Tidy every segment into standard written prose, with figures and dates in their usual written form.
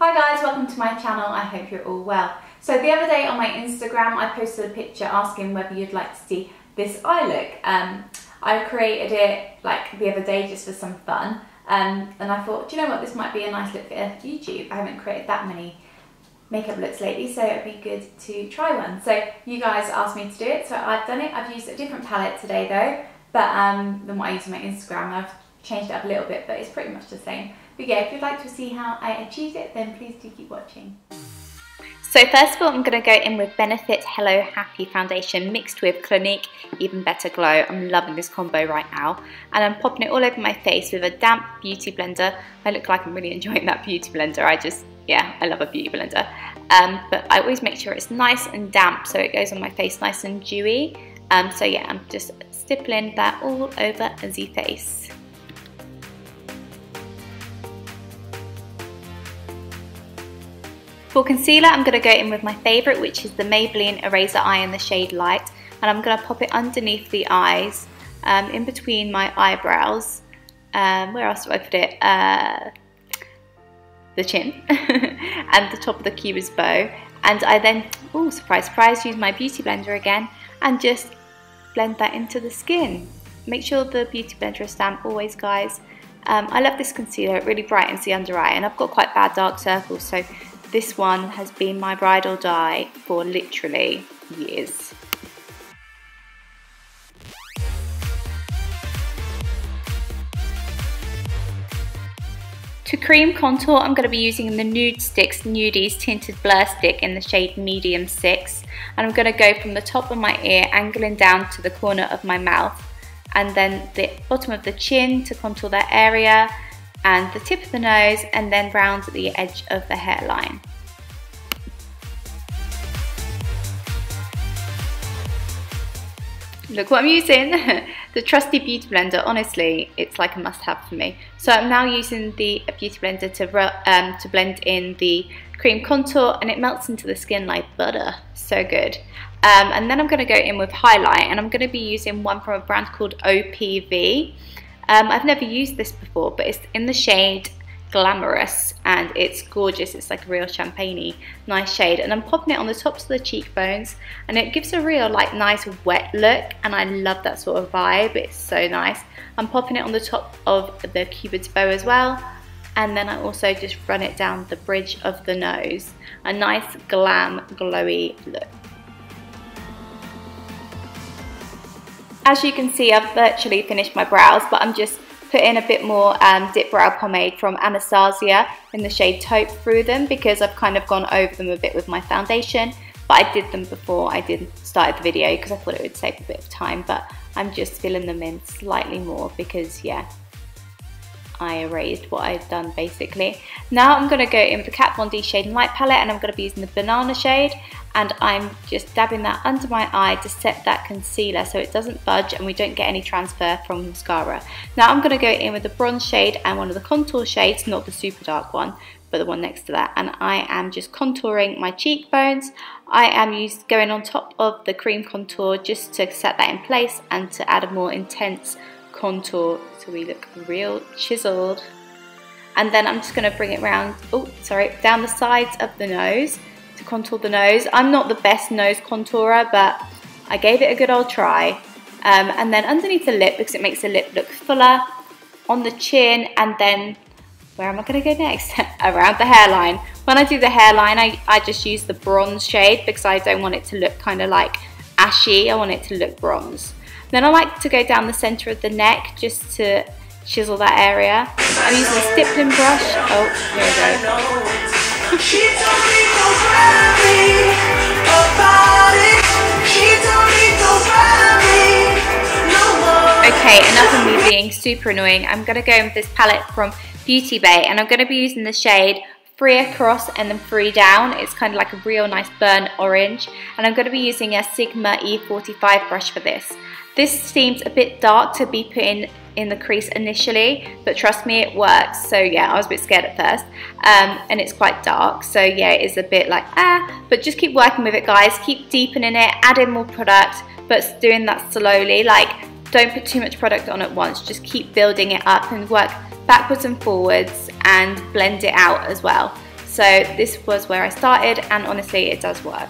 Hi guys, welcome to my channel. I hope you're all well. So the other day on my Instagram I posted a picture asking whether you'd like to see this eye look. I created it like the other day just for some fun, and I thought, do you know what, this might be a nice look for YouTube. I haven't created that many makeup looks lately, so it'd be good to try one. So you guys asked me to do it, so I've done it. I've used a different palette today though, but than what I use on my Instagram. I've changed it up a little bit, but it's pretty much the same. But yeah, if you'd like to see how I achieved it, then please do keep watching. So first of all, I'm going to go in with Benefit Hello Happy Foundation mixed with Clinique Even Better Glow. I'm loving this combo right now. And I'm popping it all over my face with a damp beauty blender. I look like I'm really enjoying that beauty blender. I love a beauty blender. But I always make sure it's nice and damp so it goes on my face nice and dewy. So yeah, I'm just stippling that all over the face. For concealer, I'm going to go in with my favourite, which is the Maybelline Eraser Eye in the shade Light. And I'm going to pop it underneath the eyes, in between my eyebrows. Where else do I put it? The chin. And the top of the cupid's bow. And I then, oh surprise surprise, use my beauty blender again and just blend that into the skin. Make sure the beauty blender is damp always, guys. I love this concealer, it really brightens the under eye, and I've got quite bad dark circles, so this one has been my ride or die for literally years. To cream contour, I'm going to be using the Nude Sticks Nudies Tinted Blur Stick in the shade Medium 6. And I'm going to go from the top of my ear, angling down to the corner of my mouth. And then the bottom of the chin to contour that area, and the tip of the nose, and then round the edge of the hairline. Look what I'm using! The trusty beauty blender. Honestly, it's like a must-have for me. So I'm now using the beauty blender to blend in the cream contour, and it melts into the skin like butter. So good. And then I'm going to go in with highlight, and I'm going to be using one from a brand called OPV. I've never used this before, but it's in the shade Glamorous, and it's gorgeous. It's like a real champagne-y nice shade, and I'm popping it on the tops of the cheekbones, and it gives a real like nice wet look, and I love that sort of vibe. It's so nice. I'm popping it on the top of the cupid's bow as well, and then I also just run it down the bridge of the nose. A nice glam glowy look. As you can see, I've virtually finished my brows, but I'm just putting a bit more dip brow pomade from Anastasia in the shade Taupe through them, because I've kind of gone over them a bit with my foundation, but I did them before I started the video because I thought it would save a bit of time, but I'm just filling them in slightly more because yeah, I erased what I've done basically. Now I'm going to go in with the Kat Von D Shade and Light palette, and I'm going to be using the Banana shade, and I'm just dabbing that under my eye to set that concealer so it doesn't budge and we don't get any transfer from mascara. Now I'm going to go in with the bronze shade and one of the contour shades, not the super dark one, but the one next to that, and I am just contouring my cheekbones. I am going on top of the cream contour just to set that in place and to add a more intense contour so we look real chiseled. And then I'm just going to bring it round, down the sides of the nose to contour the nose. I'm not the best nose contourer, but I gave it a good old try. And then underneath the lip, because it makes the lip look fuller, on the chin, and then where am I going to go next? Around the hairline. When I do the hairline, I just use the bronze shade because I don't want it to look kind of like ashy. I want it to look bronze. Then I like to go down the centre of the neck just to chisel that area. I'm using a stippling brush. Oh, here we go. Okay, enough of me being super annoying. I'm going to go in with this palette from Beauty Bay, and I'm going to be using the shade Free Across and then Free Down. It's kind of like a real nice burnt orange, and I'm going to be using a Sigma E45 brush for this. This seems a bit dark to be put in the crease initially, but trust me, it works. So yeah, I was a bit scared at first, and it's quite dark, so yeah, it is a bit like but just keep working with it, guys. Keep deepening it, add in more product, but doing that slowly. Like, don't put too much product on at once, just keep building it up and work backwards and forwards and blend it out as well. So So this was where I started, and honestly it does work.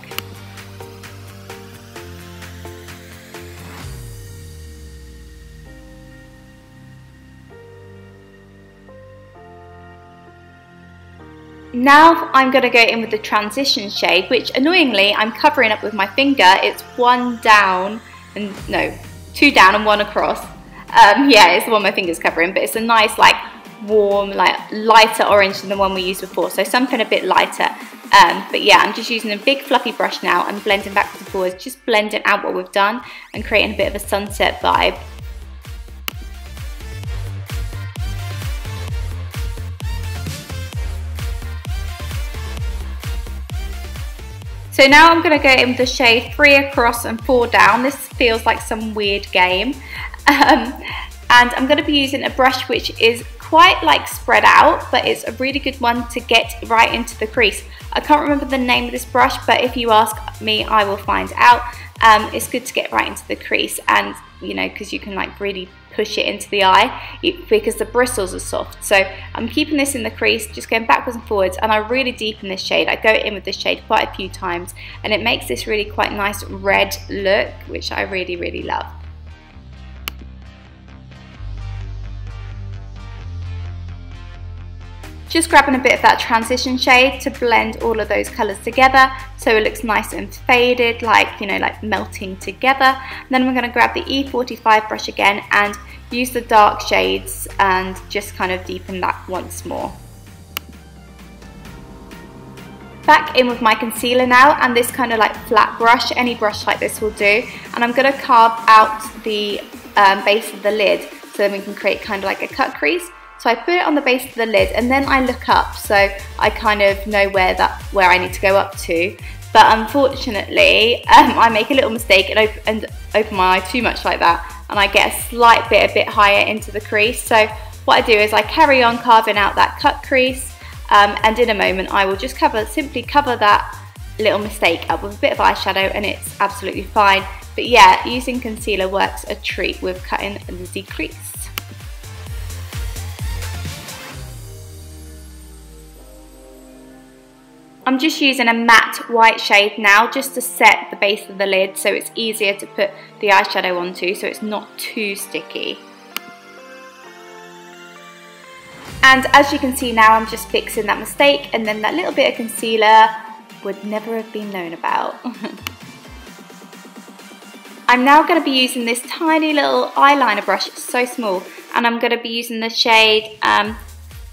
Now I'm going to go in with the transition shade, which annoyingly I'm covering up with my finger. It's one down and no, two down and one across. Yeah, it's the one my finger's covering, but it's a nice like warm, like lighter orange than the one we used before, so something a bit lighter. But yeah, I'm just using a big fluffy brush now and blending backwards and forwards, just blending out what we've done and creating a bit of a sunset vibe. So now I'm going to go in with the shade 3 across and 4 down. This feels like some weird game. And I'm going to be using a brush which is quite like spread out, but it's a really good one to get right into the crease. I can't remember the name of this brush, but if you ask me, I will find out. It's good to get right into the crease, and you know, because you can like really push it into the eye because the bristles are soft. So I'm keeping this in the crease, just going backwards and forwards, and I really deepen this shade. I go in with this shade quite a few times, and it makes this really quite nice red look, which I really, really love. Just grabbing a bit of that transition shade to blend all of those colours together so it looks nice and faded, like, you know, like melting together. And then we're going to grab the E45 brush again and use the dark shades and just kind of deepen that once more. Back in with my concealer now, and this kind of like flat brush, any brush like this will do. And I'm going to carve out the base of the lid so then we can create kind of like a cut crease. So I put it on the base of the lid and then I look up so I kind of know where I need to go up to. But unfortunately, I make a little mistake and open my eye too much like that, and I get a slight bit a bit higher into the crease. So what I do is I carry on carving out that cut crease, and in a moment I will just simply cover that little mistake up with a bit of eyeshadow, and it's absolutely fine. But yeah, using concealer works a treat with cutting the crease. I'm just using a matte white shade now just to set the base of the lid so it's easier to put the eyeshadow onto, so it's not too sticky. And as you can see now, I'm just fixing that mistake, and then that little bit of concealer would never have been known about. I'm now going to be using this tiny little eyeliner brush, it's so small, and I'm going to be using the shade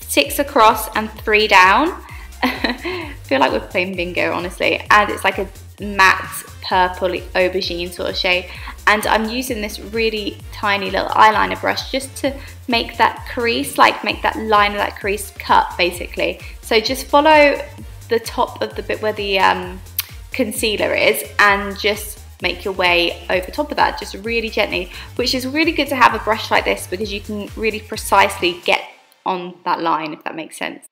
6 across and 3 down. I feel like we're playing bingo, honestly, and it's like a matte purpley aubergine sort of shade, and I'm using this really tiny little eyeliner brush just to make that crease, like make that line of that crease cut basically. So just follow the top of the bit where the concealer is and just make your way over top of that just really gently, which is really good to have a brush like this because you can really precisely get on that line, if that makes sense.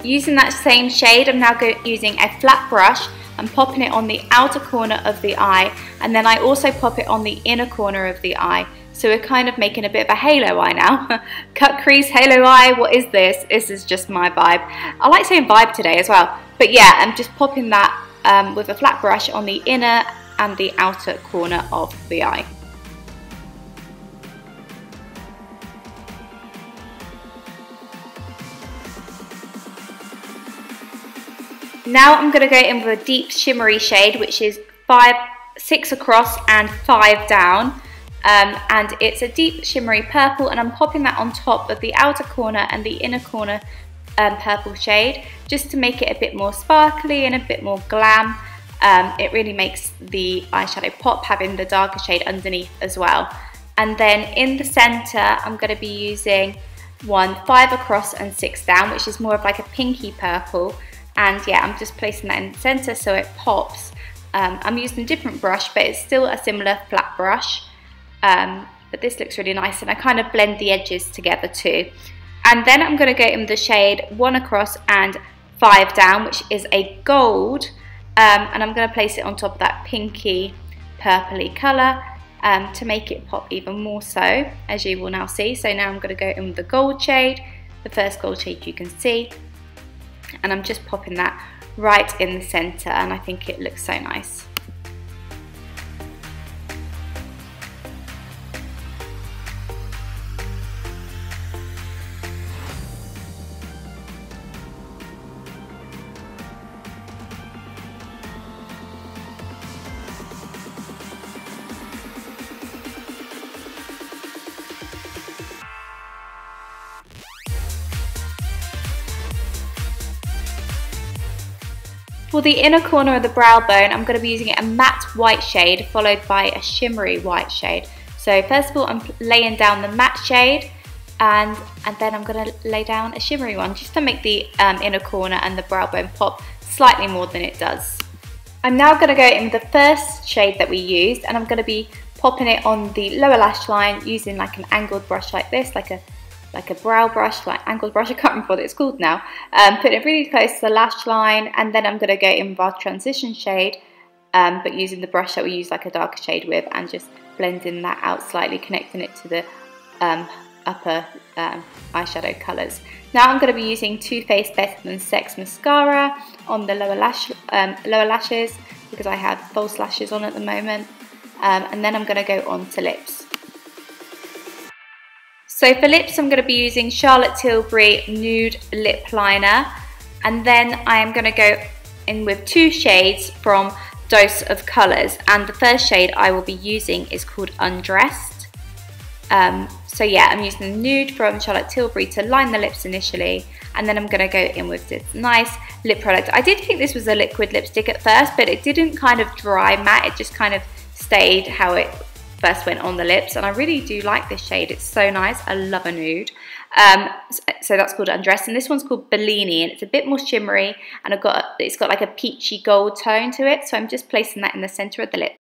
Using that same shade, I'm now using a flat brush and popping it on the outer corner of the eye, and then I also pop it on the inner corner of the eye. So we're kind of making a bit of a halo eye now. Cut crease, halo eye, what is this? This is just my vibe. I like saying vibe today as well. But yeah, I'm just popping that with a flat brush on the inner and the outer corner of the eye. Now I'm going to go in with a deep shimmery shade, which is 6 across and 5 down, and it's a deep shimmery purple, and I'm popping that on top of the outer corner and the inner corner purple shade just to make it a bit more sparkly and a bit more glam. It really makes the eyeshadow pop having the darker shade underneath as well. And then in the center I'm going to be using one 5 across and 6 down, which is more of like a pinky purple. And yeah, I'm just placing that in the center so it pops. I'm using a different brush, but it's still a similar flat brush. But this looks really nice, and I kind of blend the edges together too. And then I'm going to go in the shade 1 across and 5 down, which is a gold, and I'm going to place it on top of that pinky purpley colour to make it pop even more so, as you will now see. So now I'm going to go in with the gold shade, the first gold shade you can see, and I'm just popping that right in the centre, and I think it looks so nice. For the inner corner of the brow bone, I'm going to be using a matte white shade followed by a shimmery white shade. So first of all, I'm laying down the matte shade, and then I'm going to lay down a shimmery one just to make the inner corner and the brow bone pop slightly more than it does. I'm now going to go in with the first shade that we used, and I'm going to be popping it on the lower lash line using like an angled brush like this, like a brow brush, like angled brush, I can't remember what it's called now. Putting it really close to the lash line, and then I'm going to go in with our transition shade, but using the brush that we use like a darker shade with, and just blending that out slightly, connecting it to the upper eyeshadow colours. Now I'm going to be using Too Faced Better Than Sex mascara on the lower lashes, because I have false lashes on at the moment, and then I'm going to go on to lips. So for lips, I'm going to be using Charlotte Tilbury Nude Lip Liner, and then I am going to go in with 2 shades from Dose of Colours, and the first shade I will be using is called Undressed. So yeah, I'm using the nude from Charlotte Tilbury to line the lips initially, and then I'm going to go in with this nice lip product. I did think this was a liquid lipstick at first, but it didn't kind of dry matte, it just kind of stayed how it first went on the lips, and I really do like this shade. It's so nice. I love a nude. So that's called Undressed, and this one's called Bellini, and it's a bit more shimmery, and it's got like a peachy gold tone to it, so I'm just placing that in the centre of the lip.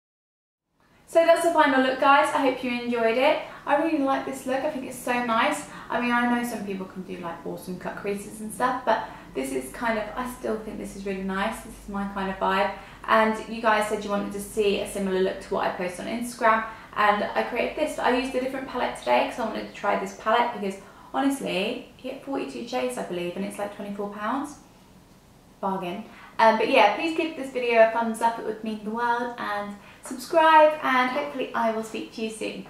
So that's the final look, guys. I hope you enjoyed it. I really like this look. I think it's so nice. I mean, I know some people can do like awesome cut creases and stuff, but this is kind of, I still think this is really nice. This is my kind of vibe. And you guys said you wanted to see a similar look to what I post on Instagram, and I created this. I used a different palette today because I wanted to try this palette, because honestly, you get 42 shades, I believe, and it's like £24. Bargain. But yeah, please give this video a thumbs up. It would mean the world, and subscribe, and hopefully I will speak to you soon.